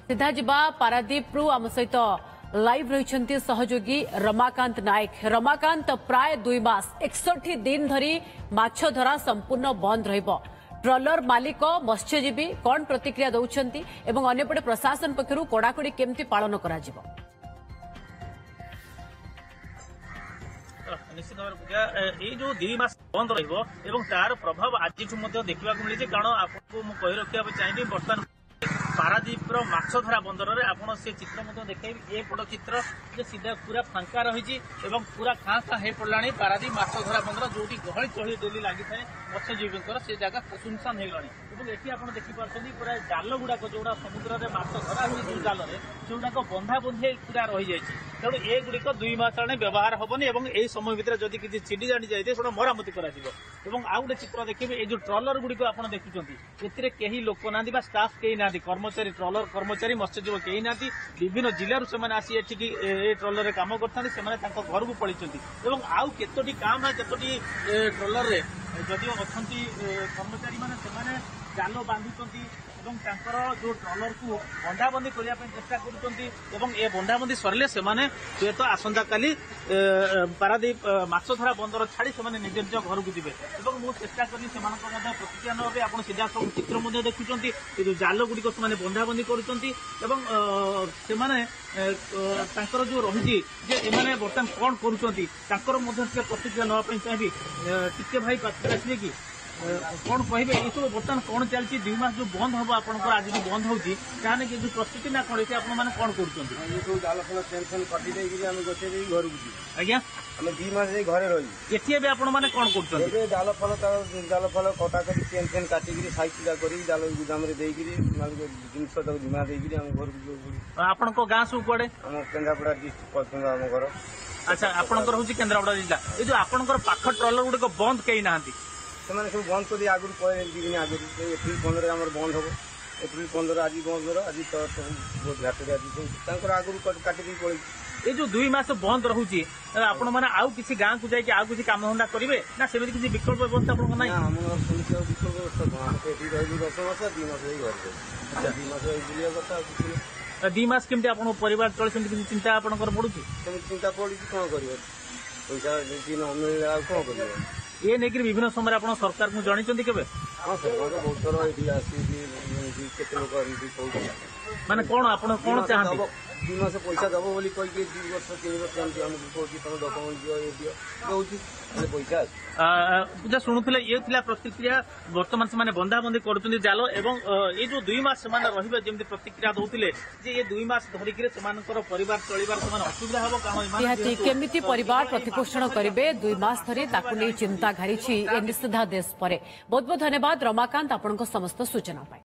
सीधा जिबा पारादीप आम सहित लाइव रही सहयोगी रमाकांत नायक। रमाकांत प्राय 2 मास 61 दिन धरी माछ धरा संपूर्ण बंद रहिबो। ट्रॉलर मालिक मत्स्यजीवी कौन प्रतिक्रिया दौरान एवं अन्यपटे प्रशासन पक्षर कड़ाकड़ी केमती पालन करा जिवो? निश्चित भाव पूजा ये जो 2 मास बंद रही तार प्रभाव आज देखा मिली कारण आपको मुझे रखा चाहिए बर्तमान पारादीप माछधरा बंदर में आप चित्र देखिए ये बड़ चित्र जो सीधा पूरा फांका रही पूरा खाँ खाँ हो पड़ा पारादीप माछधरा बंदर जो गहली चहली डेली लगी था मत्स्यजीवी से जगह सुनसान हो गई ये आप देखिपारे पूरा जाल गुड़ाक जोड़ा समुद्र में माछ धरा हुए जो जाल से गुड़ाक बंधा बंधे पूरा रही जाए तेणु ये गुड़िक 2 मास व्यवहार हेनी और यही समय भितर जदि किसी छिड़ी जाणी जाए से मरामती कर आउ गोटे चित्र देखिए ये जो ट्रॉलर गुड़िक आप देखुं ए लोक ना स्टाफ कहीं ना कर्मचारी ट्रॉलर कर्मचारी मत्स्यजीवी कहीं ना विभिन्न जिलूर से आसी ए ट्रॉलर काम करते घर को पलि आउ केतोटी काम केतोटी ट्रॉलर जदि अच्छा कर्मचारी मैंने जाल बांधुंट जो ट्रॉलर को बंधाबंदी करने चेष्टा कर बंधाबंदी सरले से हुए आसंता काली पारादीप माछधरा बंदर छाड़ी से निज निज घर को जीवे मुझे चेष्टा करी से प्रतिक्रिया नए आप सीधा सब चित्र देखुं जो जाल गुड़िक से बंधाबंदी कर जो रही बर्तमान कौन कर प्रतिक्रिया नापी चाहिए टे भाई आसवे कि कौन कहे ये सब बर्तमान कौन चलती 2 मास जो बंद हम आप आज जो बंद होती जो प्रस्तुति ना कौन आपने कौन कर जाल फल चेन फेन कटी गोटे घर को आज्ञा आम 2 मास घरे रही एटी कौन कर जाल फल कटा कर चेन फेन काटिक साइज कर जाल गुदाम जिनस जिमा देकर घर को आपण गाँ सब कड़े आम केन्द्रापड़ा डिस्ट्रिक्ट आम घर। अच्छा आपंकर हूँ केन्द्रापड़ा जिला ये जो आपंकर पाख ट्रॉलर गुड़िक बंद कहीं ना सब बंद कर आगुरी कहे 2 दिन आगुरी एप्रिल 15 आम बंद हम एप्रिल 15 आज बंद आज तो बहुत घाटे आज आगुरी काटिक पड़े ये जो 2 मास बंद रोचे आपण मैंने आउ किसी गाँव को जाकि आउ किसी काम धंदा करेंगे ना सेमती किसी विकल्प व्यवस्था आप विकल्प व्यवस्था रही 10 मास 2 मास घर 2 मास बुलिया कथा 2 मास केमती आप परिवार चलते किसी चिंता आपंकर पड़ू चिंता पड़ी कौन कर पैसा न मिले कौन कर ये नहीं विभिन्न समय आप सरकार को जन के हाँ सरकार तो बहुत थर ये आसिक लोग माने कौन आप कौन चाहते 2 मास पैसा दब बोली कही 2 वर्ष 3 वर्ष आमको कहे तुम डॉक्यूमेंट दियो ये दियो पैसा पूजा शुणुले ये प्रतिक्रिया बर्तमान से बंधाबंदी कर जाल एवं ये जो 2 मास रही जमी प्रतिक्रिया दौले ये 2 मास धरिक परिवार चलबार असुविधा हम कारण केमिति परिवार प्रतिपोषण करेंगे 2 मास धरी चिंता घारी निषेधादेश पर। बहुत बहुत धन्यवाद रमाकांत आपन समस्त सूचना।